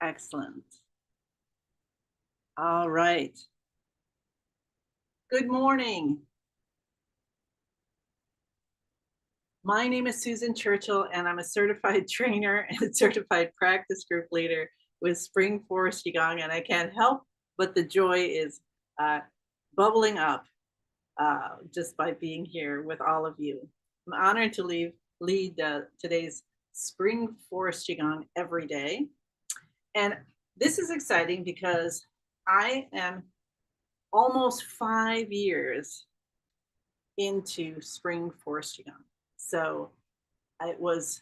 Excellent. All right. Good morning. My name is Susan Churchill, and I'm a certified trainer and a certified practice group leader with Spring Forest Qigong. And I can't help but the joy is uh, bubbling up just by being here with all of you. I'm honored to lead today's Spring Forest Qigong every day. And this is exciting because I am almost 5 years into Spring Forest Qigong. So it was,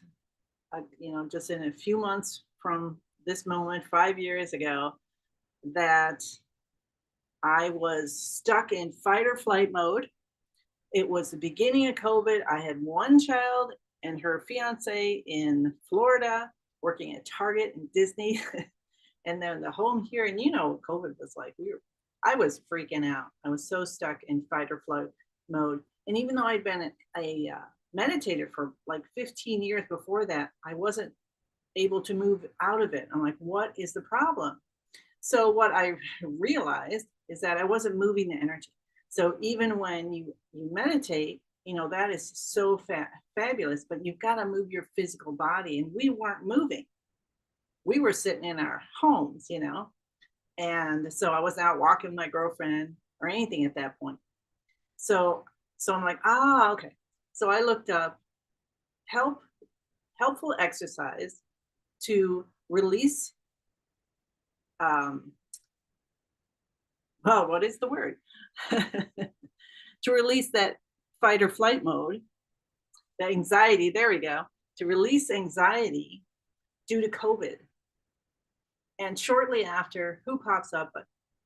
just in a few months from this moment, 5 years ago, that I was stuck in fight or flight mode. It was the beginning of COVID. I had one child and her fiance in Florida working at Target and Disney. And then the home here, and COVID was like, I was freaking out. I was so stuck in fight or flight mode. And even though I'd been a meditator for like 15 years before that, I wasn't able to move out of it. I'm like, what is the problem? So what I realized is that I wasn't moving the energy. So even when you meditate, that is so fabulous, but you've got to move your physical body. And we weren't moving. We were sitting in our homes, and so I wasn't out walking with my girlfriend or anything at that point. So I'm like, okay. So I looked up helpful exercise to release, what is the word? To release that fight or flight mode, the anxiety, there we go, to release anxiety due to COVID. And shortly after, who pops up but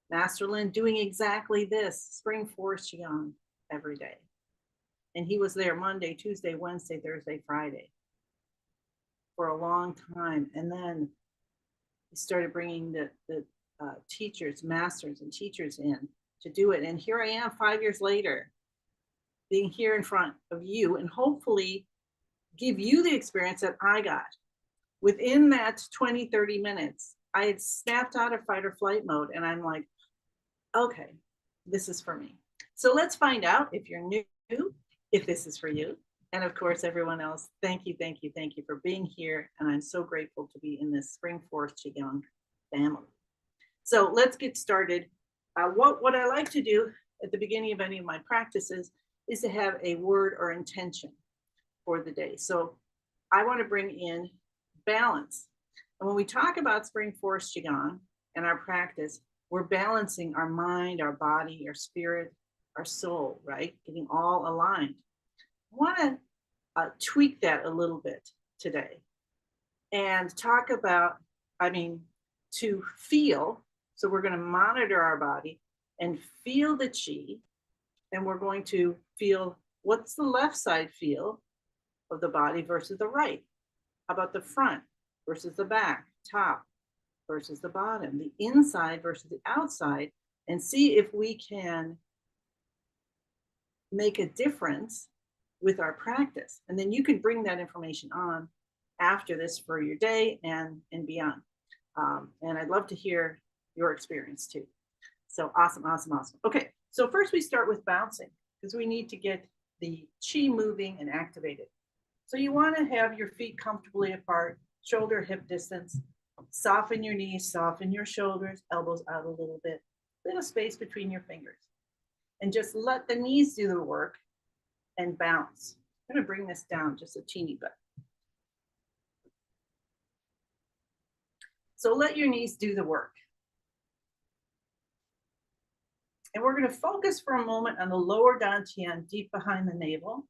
Master Lin doing exactly this, Spring Forest Qigong every day. And he was there Monday, Tuesday, Wednesday, Thursday, Friday for a long time. And then he started bringing the teachers, masters and teachers in to do it. And here I am 5 years later, being here in front of you and hopefully give you the experience that I got. Within that 20, 30 minutes, I had snapped out of fight or flight mode, and I'm like, okay, this is for me. So let's find out if you're new, if this is for you. And of course, everyone else, thank you for being here. And I'm so grateful to be in this Spring Forest Qigong family. So let's get started. What I like to do at the beginning of any of my practices is to have a word or intention for the day. So I want to bring in balance. And when we talk about Spring Forest Qigong and our practice, we're balancing our mind, our body, our spirit, our soul, right? Getting all aligned. I want to tweak that a little bit today and talk about, to feel. So we're going to monitor our body and feel the chi. And we're going to feel what's the left side feel of the body versus the right. How about the front versus the back, top versus the bottom, the inside versus the outside, and see if we can make a difference with our practice. And then you can bring that information on after this for your day and beyond. And I'd love to hear your experience too. So awesome. Okay, so first we start with bouncing because we need to get the chi moving and activated. So you want to have your feet comfortably apart, shoulder hip distance, soften your knees, soften your shoulders, elbows out a little bit, little space between your fingers. And just let the knees do the work and bounce. I'm going to bring this down just a teeny bit. So let your knees do the work. And we're going to focus for a moment on the lower dantian, deep behind the navel,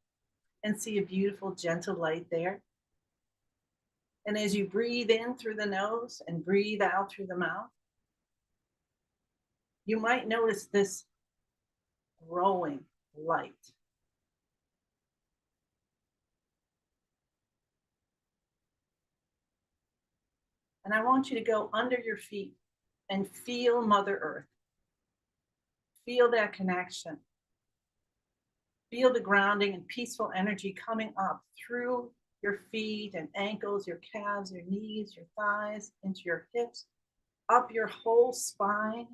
and see a beautiful, gentle light there. And as you breathe in through the nose and breathe out through the mouth, you might notice this growing light. And I want you to go under your feet and feel Mother Earth. Feel that connection. Feel the grounding and peaceful energy coming up through your feet and ankles, your calves, your knees, your thighs, into your hips, up your whole spine.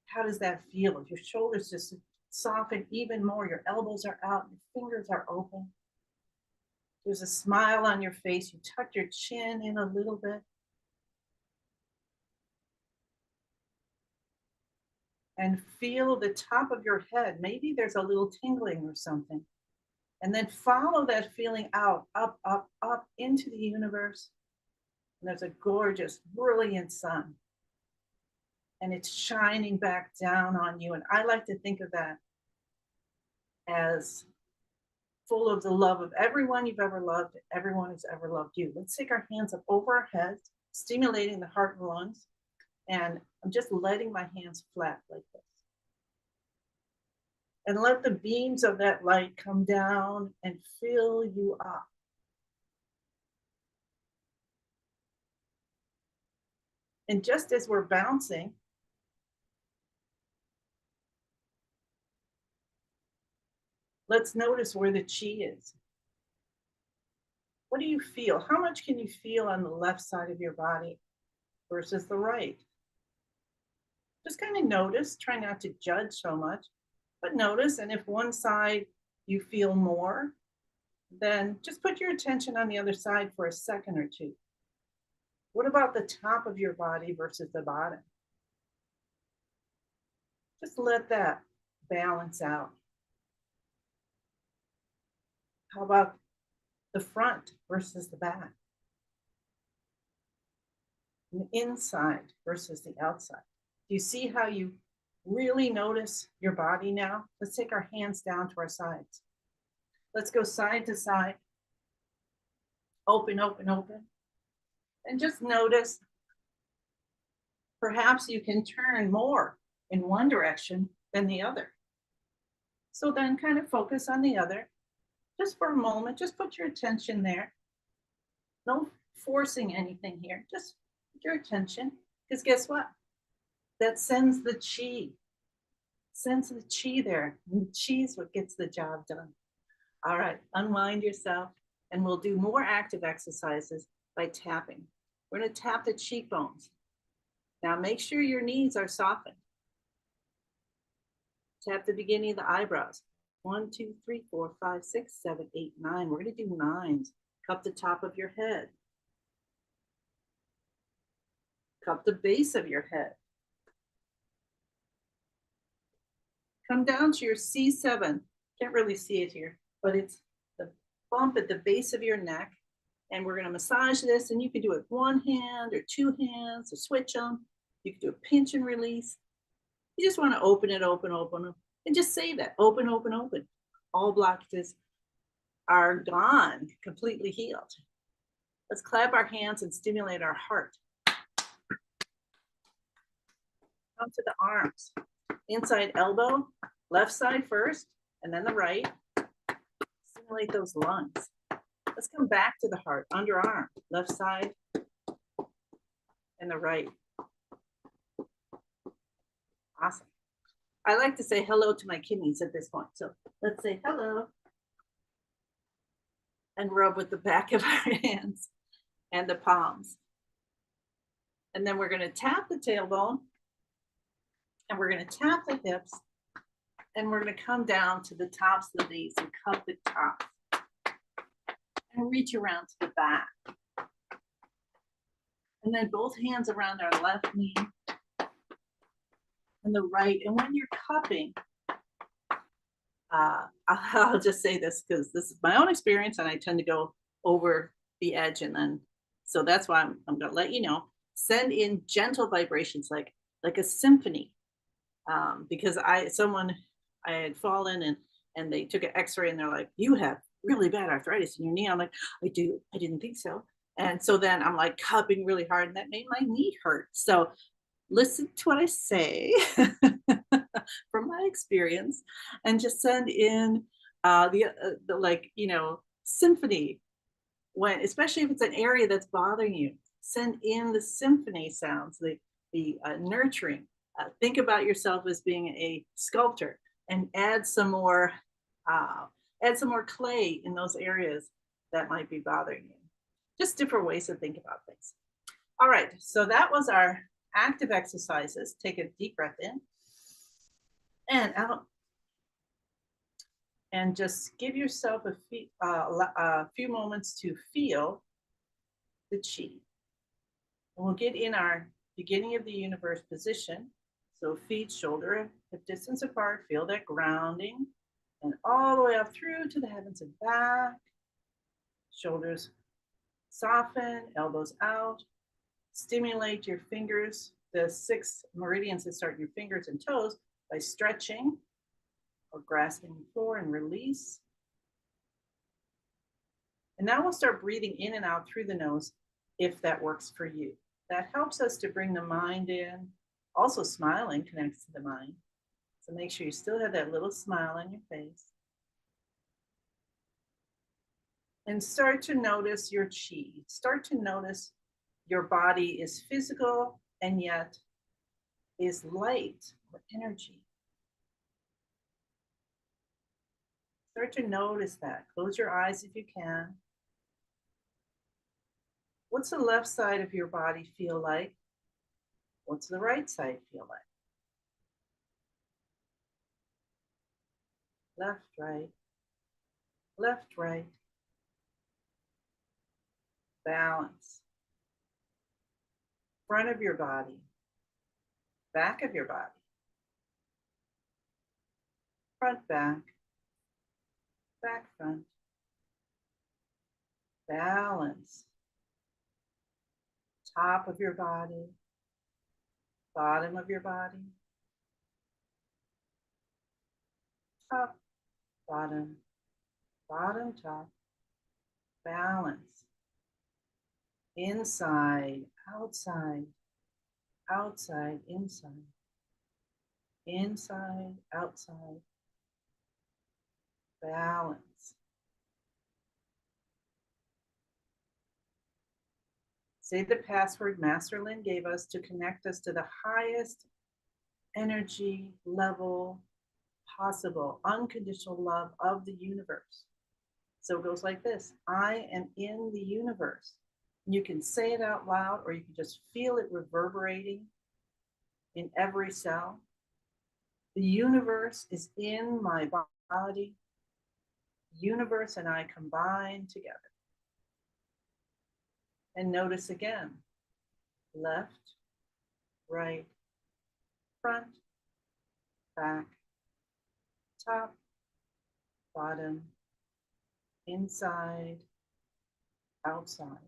How does that feel? If your shoulders just soften even more, your elbows are out, your fingers are open. There's a smile on your face. You tuck your chin in a little bit. And feel the top of your head. Maybe there's a little tingling or something. And then follow that feeling out, up, up, up into the universe. And there's a gorgeous, brilliant sun. And it's shining back down on you. And I like to think of that as full of the love of everyone you've ever loved, everyone who's ever loved you. Let's take our hands up over our heads, stimulating the heart and lungs. And I'm just letting my hands flat like this. And let the beams of that light come down and fill you up. And just as we're bouncing, let's notice where the chi is. What do you feel? How much can you feel on the left side of your body versus the right? Just kind of notice, try not to judge so much, but notice. And if one side you feel more, then just put your attention on the other side for a second or two. What about the top of your body versus the bottom? Just let that balance out. How about the front versus the back? The inside versus the outside? Do you see how you really notice your body now? Let's take our hands down to our sides. Let's go side to side. Open, open, open. And just notice, perhaps you can turn more in one direction than the other. So then kind of focus on the other. Just for a moment, just put your attention there. No forcing anything here, just put your attention. Because guess what? That sends the chi. Sends the chi there. And the chi is what gets the job done. All right, unwind yourself, and we'll do more active exercises by tapping. We're going to tap the cheekbones. Now make sure your knees are softened. Tap the beginning of the eyebrows. 1, 2, 3, 4, 5, 6, 7, 8, 9. We're going to do 9s. Cup the top of your head. Cup the base of your head. Come down to your C7. Can't really see it here, but it's the bump at the base of your neck. And we're going to massage this, and you can do it one hand or two hands or switch them. You can do a pinch and release. You just want to open it, open, open, and just say that, open, open, open. All blockages are gone, completely healed. Let's clap our hands and stimulate our heart. Come to the arms. Inside elbow, left side first, and then the right. Stimulate those lungs. Let's come back to the heart, underarm, left side, and the right. Awesome. I like to say hello to my kidneys at this point. So let's say hello and rub with the back of our hands and the palms. And then we're going to tap the tailbone, and we're going to tap the hips, and we're going to come down to the tops of the knees and cup the top. And reach around to the back. And then both hands around our left knee and the right. And when you're cupping, I'll just say this because this is my own experience, and I tend to go over the edge. And then, so that's why I'm going to let you know, send in gentle vibrations like a symphony. Because I had fallen and they took an x-ray, and they're like, you have really bad arthritis in your knee. I'm like, I do. I didn't think so. And so then I'm like cupping really hard, and that made my knee hurt. So listen to what I say from my experience, and just send in the like, symphony, when, especially if it's an area that's bothering you. Send in the symphony sounds, the nurturing. Think about yourself as being a sculptor, and add some more clay in those areas that might be bothering you. Just different ways to think about things. All right, so that was our active exercises. Take a deep breath in and out. And just give yourself a few moments to feel the chi. And we'll get in our beginning of the universe position. So feet shoulder hip distance apart, feel that grounding, and all the way up through to the heavens and back. Shoulders soften, elbows out. Stimulate your fingers, the 6 meridians that start in your fingers and toes, by stretching or grasping the floor, and release. And now we'll start breathing in and out through the nose if that works for you. That helps us to bring the mind in. Also, smiling connects to the mind. So make sure you still have that little smile on your face. And start to notice your chi. Start to notice your body is physical and yet is light or energy. Start to notice that. Close your eyes if you can. What's the left side of your body feel like? What's the right side feel like? Left, right. Left, right. Balance. Front of your body. Back of your body. Front, back. Back, front. Balance. Top of your body. Bottom of your body. Top, bottom, bottom, top. Balance. Inside, outside, outside, inside. Inside, outside. Balance. Say the password Master Lin gave us to connect us to the highest energy level possible, unconditional love of the universe. So it goes like this: I am in the universe. You can say it out loud, or you can just feel it reverberating in every cell. The universe is in my body. The universe and I combine together. And notice again, left, right, front, back, top, bottom, inside, outside.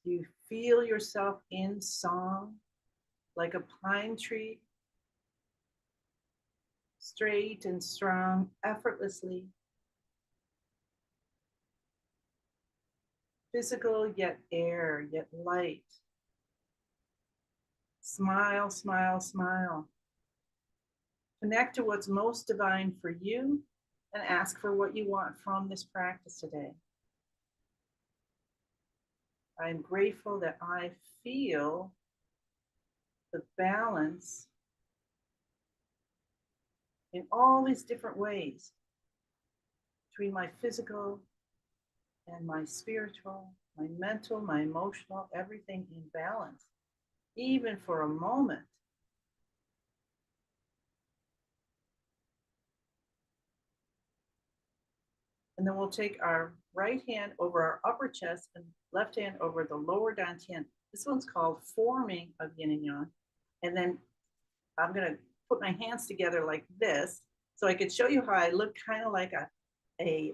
You feel yourself in song, like a pine tree, straight and strong, effortlessly. Physical, yet air, yet light. Smile, smile, smile. Connect to what's most divine for you and ask for what you want from this practice today. I'm grateful that I feel the balance in all these different ways between my physical and my spiritual, my mental, my emotional, everything in balance, even for a moment. And then we'll take our right hand over our upper chest and left hand over the lower dantian. This one's called forming of yin and yang. And then I'm going to put my hands together like this so I could show you how I look kind of like a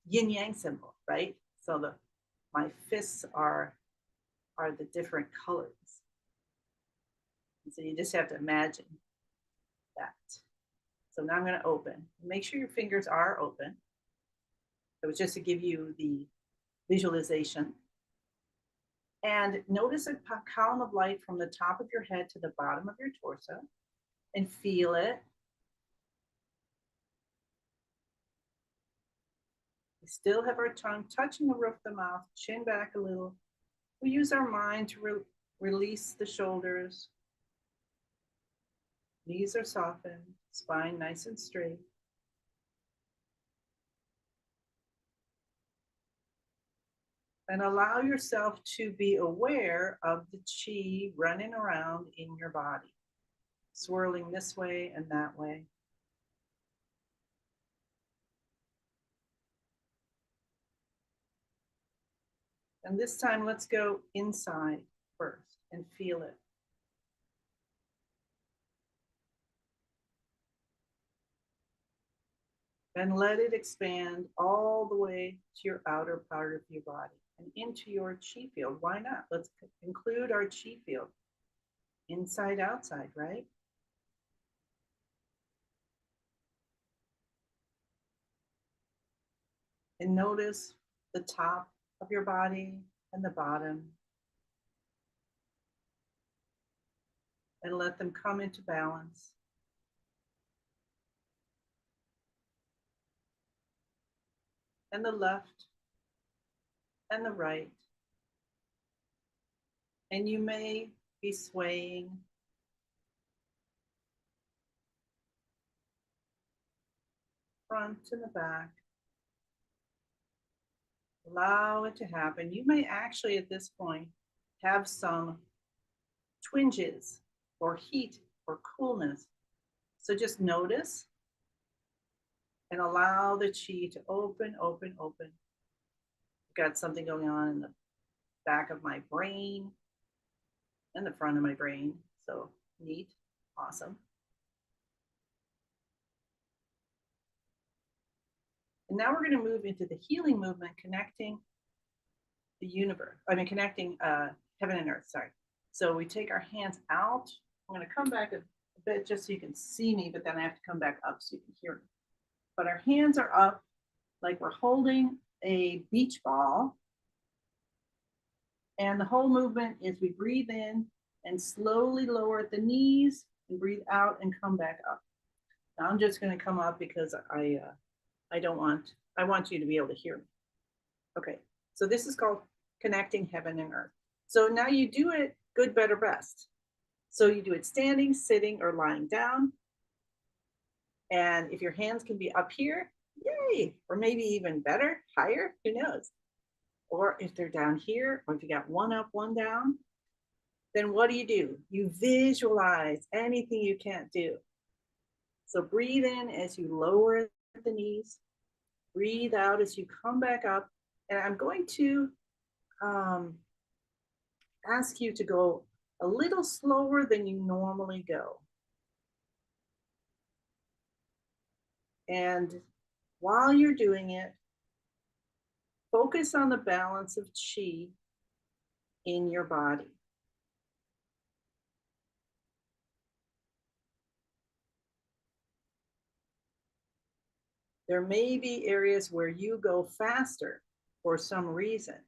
yin yang symbol, right? So my fists are the different colors. And so you just have to imagine that. So now I'm going to open. Make sure your fingers are open. It was just to give you the visualization. And notice a column of light from the top of your head to the bottom of your torso, and feel it. We still have our tongue touching the roof of the mouth, chin back a little. We use our mind to release the shoulders. Knees are softened, spine nice and straight. And allow yourself to be aware of the chi running around in your body, swirling this way and that way. And this time, let's go inside first and feel it. And let it expand all the way to your outer part of your body and into your chi field. Why not? Let's include our chi field. Inside, outside, right? And notice the top of your body and the bottom. And let them come into balance. And the left and the right. And you may be swaying. Front and the back. Allow it to happen. You may actually at this point have some twinges or heat or coolness. So just notice and allow the chi to open, open, open. I've got something going on in the back of my brain and the front of my brain. So neat, awesome. And now we're going to move into the healing movement, connecting the universe. Connecting heaven and earth, sorry. So we take our hands out. I'm going to come back a bit just so you can see me, but then I have to come back up so you can hear me. But our hands are up like we're holding a beach ball. And the whole movement is we breathe in and slowly lower at the knees and breathe out and come back up. Now I'm just going to come up because I want you to be able to hear me. Okay, so this is called connecting heaven and earth. So now you do it good, better, best. So you do it standing, sitting, or lying down. And if your hands can be up here, yay, or maybe even better, higher, who knows? Or if they're down here, or if you got one up, one down, then what do? You visualize anything you can't do. So breathe in as you lower the knees. Breathe out as you come back up. And I'm going to ask you to go a little slower than you normally go. And while you're doing it, focus on the balance of chi in your body. There may be areas where you go faster for some reason.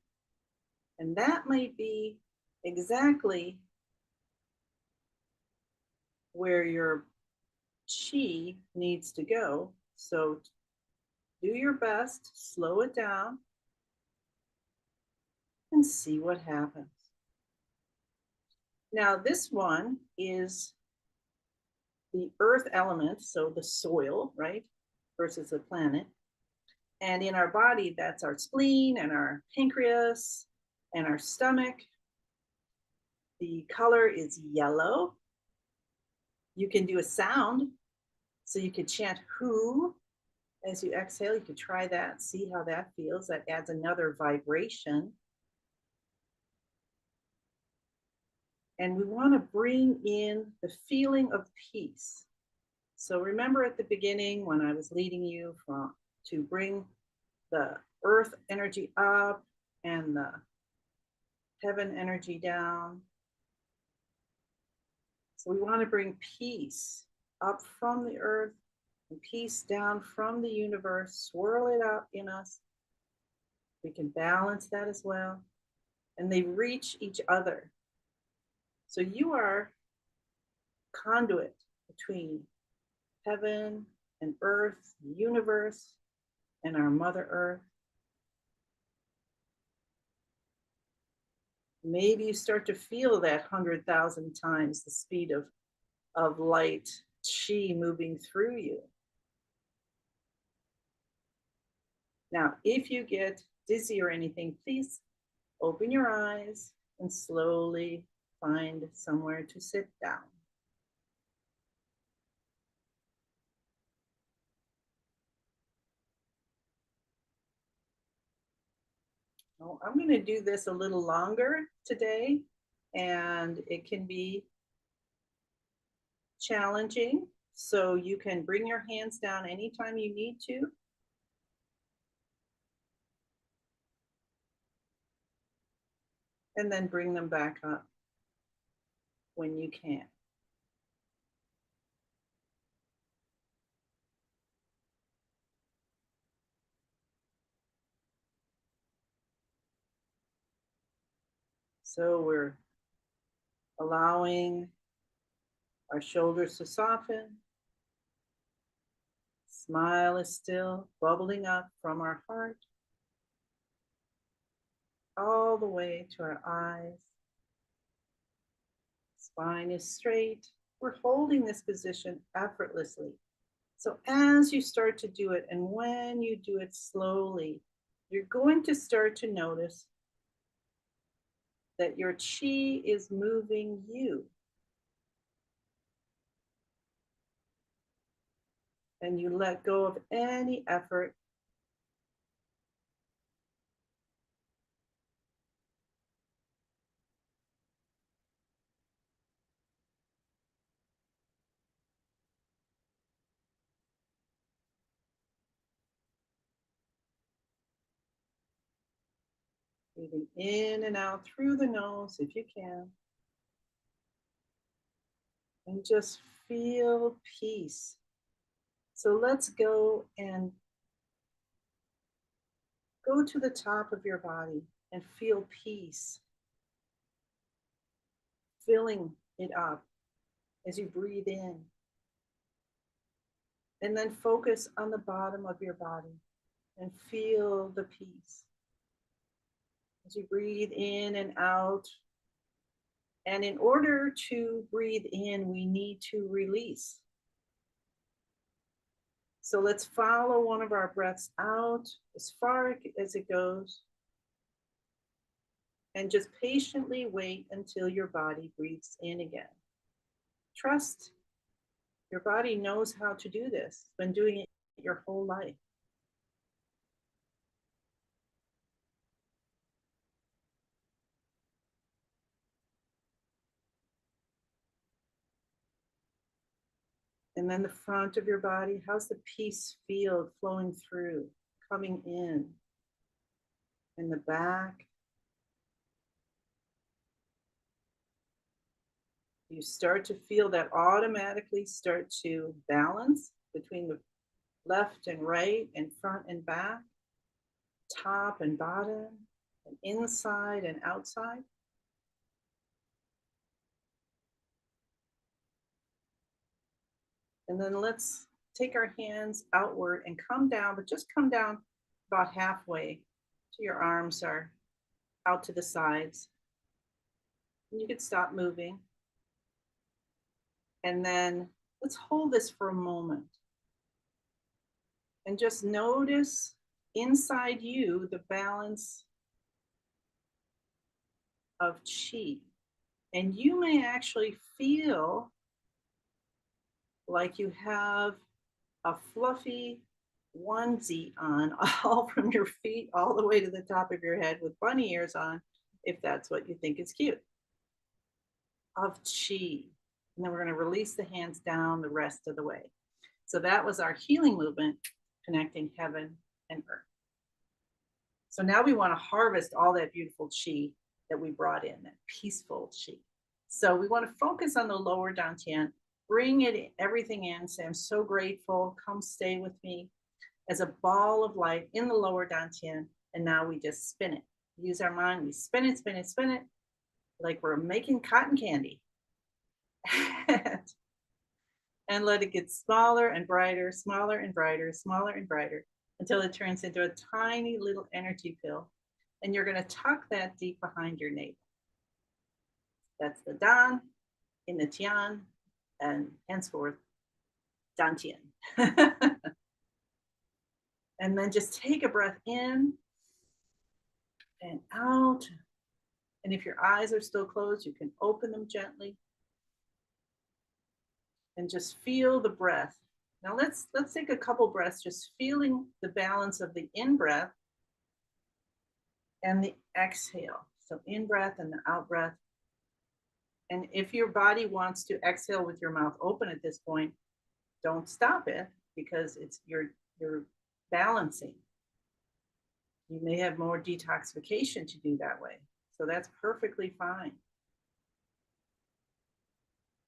And that might be exactly where your chi needs to go. So do your best, slow it down, and see what happens. Now, this one is the earth element, so the soil, right, versus the planet. And in our body, that's our spleen and our pancreas and our stomach. The color is yellow. You can do a sound. So you could chant who as you exhale. You could try that, see how that feels. That adds another vibration. And we want to bring in the feeling of peace. So remember at the beginning when I was leading you to bring the earth energy up and the heaven energy down. So we want to bring peace up from the earth and peace down from the universe, swirl it out in us. We can balance that as well. And they reach each other. So you are conduit between heaven and earth, the universe, and our Mother Earth. Maybe you start to feel that 100,000 times the speed of light, chi moving through you. Now, if you get dizzy or anything, please Open your eyes and slowly find somewhere to sit down. Well, I'm going to do this a little longer today, and it can be challenging. So you can bring your hands down anytime you need to. And then bring them back up when you can. So we're allowing our shoulders to soften. Smile is still bubbling up from our heart all the way to our eyes. Spine is straight. We're holding this position effortlessly. So as you start to do it, and when you do it slowly, you're going to start to notice that your chi is moving you. And you let go of any effort. Breathing in and out through the nose if you can. And just feel peace. So let's go and go to the top of your body and feel peace. Filling it up as you breathe in. And then focus on the bottom of your body and feel the peace. As you breathe in and out. And in order to breathe in, we need to release. So let's follow one of our breaths out as far as it goes. And just patiently wait until your body breathes in again. Trust your body knows how to do this. It's been doing it your whole life. And then the front of your body, how's the peace field flowing through, coming in? And the back. You start to feel that automatically start to balance between the left and right and front and back, top and bottom, and inside and outside. And then let's take our hands outward and come down, but just come down about halfway so your arms are out to the sides. And you can stop moving. And then let's hold this for a moment. And just notice inside you the balance of chi. And you may actually feel like you have a fluffy onesie on, all from your feet all the way to the top of your head with bunny ears on, if that's what you think is cute, of chi. And then we're going to release the hands down the rest of the way. So that was our healing movement, connecting heaven and earth. So now we want to harvest all that beautiful chi that we brought in, that peaceful chi. So we want to focus on the lower dantian, bring it everything in, say, I'm so grateful, come stay with me, as a ball of light in the lower dantian. And now we just spin it. Use our mind, we spin it, spin it, spin it, like we're making cotton candy. And let it get smaller and brighter, smaller and brighter, smaller and brighter, until it turns into a tiny little energy pill. And you're going to tuck that deep behind your navel. That's the Dan in the Tian, and henceforth, Dantian. And then just take a breath in and out. And if your eyes are still closed, you can open them gently. And just feel the breath. Now let's take a couple breaths, just feeling the balance of the in-breath and the exhale. So in-breath and the out-breath. And if your body wants to exhale with your mouth open at this point, don't stop it, because it's you're balancing. You may have more detoxification to do that way. So that's perfectly fine.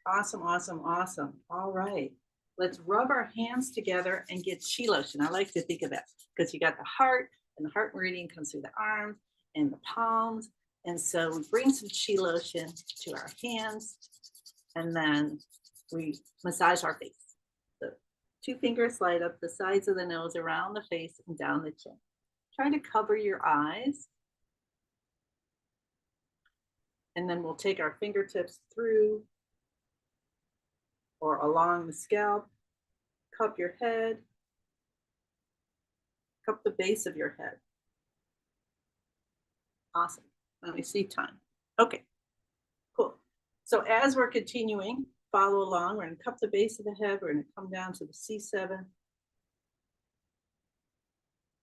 Awesome, awesome, awesome. All right. Let's rub our hands together and get Qi lotion. I like to think of that because you got the heart, and the heart meridian comes through the arms and the palms. And so we bring some Qi lotion to our hands, and then we massage our face. So 2 fingers slide up the sides of the nose, around the face, and down the chin. Try to cover your eyes. And then we'll take our fingertips through or along the scalp, cup your head, cup the base of your head. Awesome. Let me see time. Okay, cool. So as we're continuing, follow along. We're going to cup the base of the head. We're going to come down to the C7.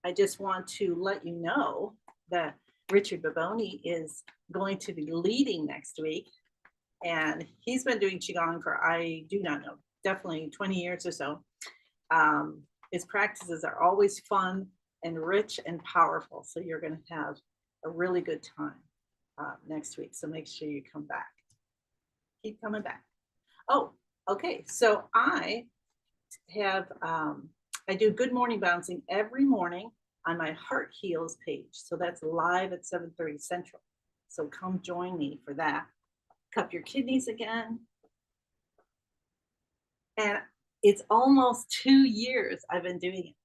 I just want to let you know that Richard Baboni is going to be leading next week. And he's been doing Qigong for, I do not know, definitely 20 years or so. His practices are always fun and rich and powerful. So you're going to have a really good time next week. So make sure you come back. Keep coming back. Oh, okay. So I have, I do Good Morning Bouncing every morning on my Heart Heals page. So that's live at 7:30 Central. So come join me for that. Cup your kidneys again. And it's almost 2 years I've been doing it.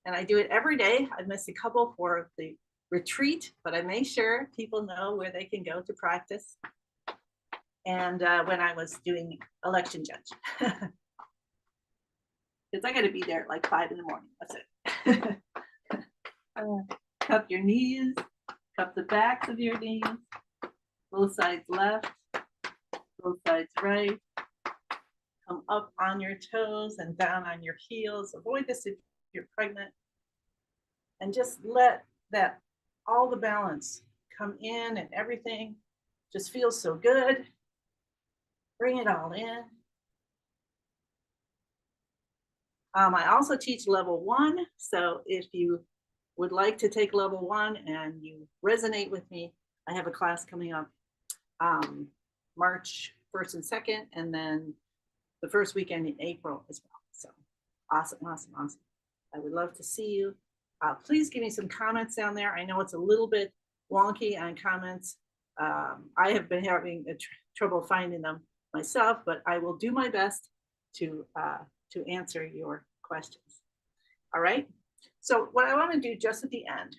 And I do it every day. I missed a couple for the retreat, but I make sure people know where they can go to practice. And when I was doing election judge. Because I got to be there at like 5 in the morning. That's it. Cup your knees, cup the backs of your knees, both sides left, both sides right. Come up on your toes and down on your heels. Avoid this if you're pregnant. And just let that, all the balance come in, and everything just feels so good. Bring it all in. I also teach level 1. So if you would like to take level 1 and you resonate with me, I have a class coming up March 1st and 2nd, and then the first weekend in April as well. So awesome, awesome, awesome. I would love to see you. Please give me some comments down there. I know it's a little bit wonky on comments. I have been having trouble finding them myself, but I will do my best to answer your questions. All right. So what I want to do just at the end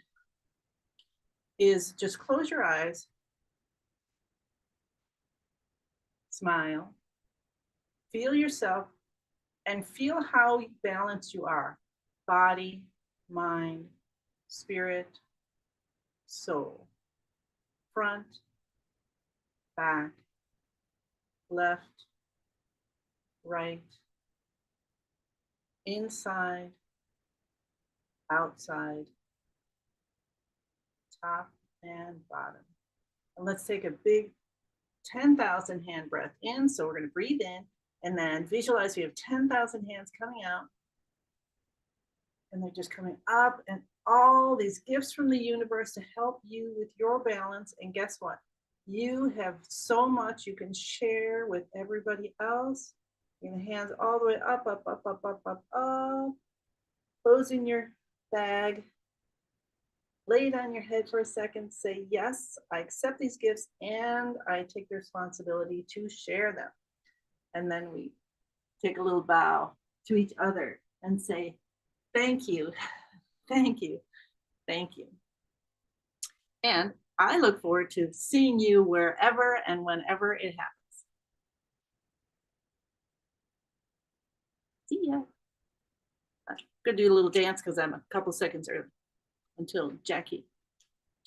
is just close your eyes, smile, feel yourself, and feel how balanced you are. Body, mind, spirit, soul. Front, back, left, right, inside, outside, top and bottom. And let's take a big 10,000 hand breath in. So we're going to breathe in and then visualize we have 10,000 hands coming out. And they're just coming up, and all these gifts from the universe to help you with your balance. And guess what? You have so much you can share with everybody else. Your hands all the way up, up, up, up, up, up, up. Closing your bag. Lay it on your head for a second. Say, yes, I accept these gifts and I take the responsibility to share them. And then we take a little bow to each other and say, thank you, thank you, thank you. And I look forward to seeing you wherever and whenever it happens. See ya. I'm gonna do a little dance because I'm a couple seconds early until Jackie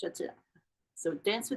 shuts it up. So dance with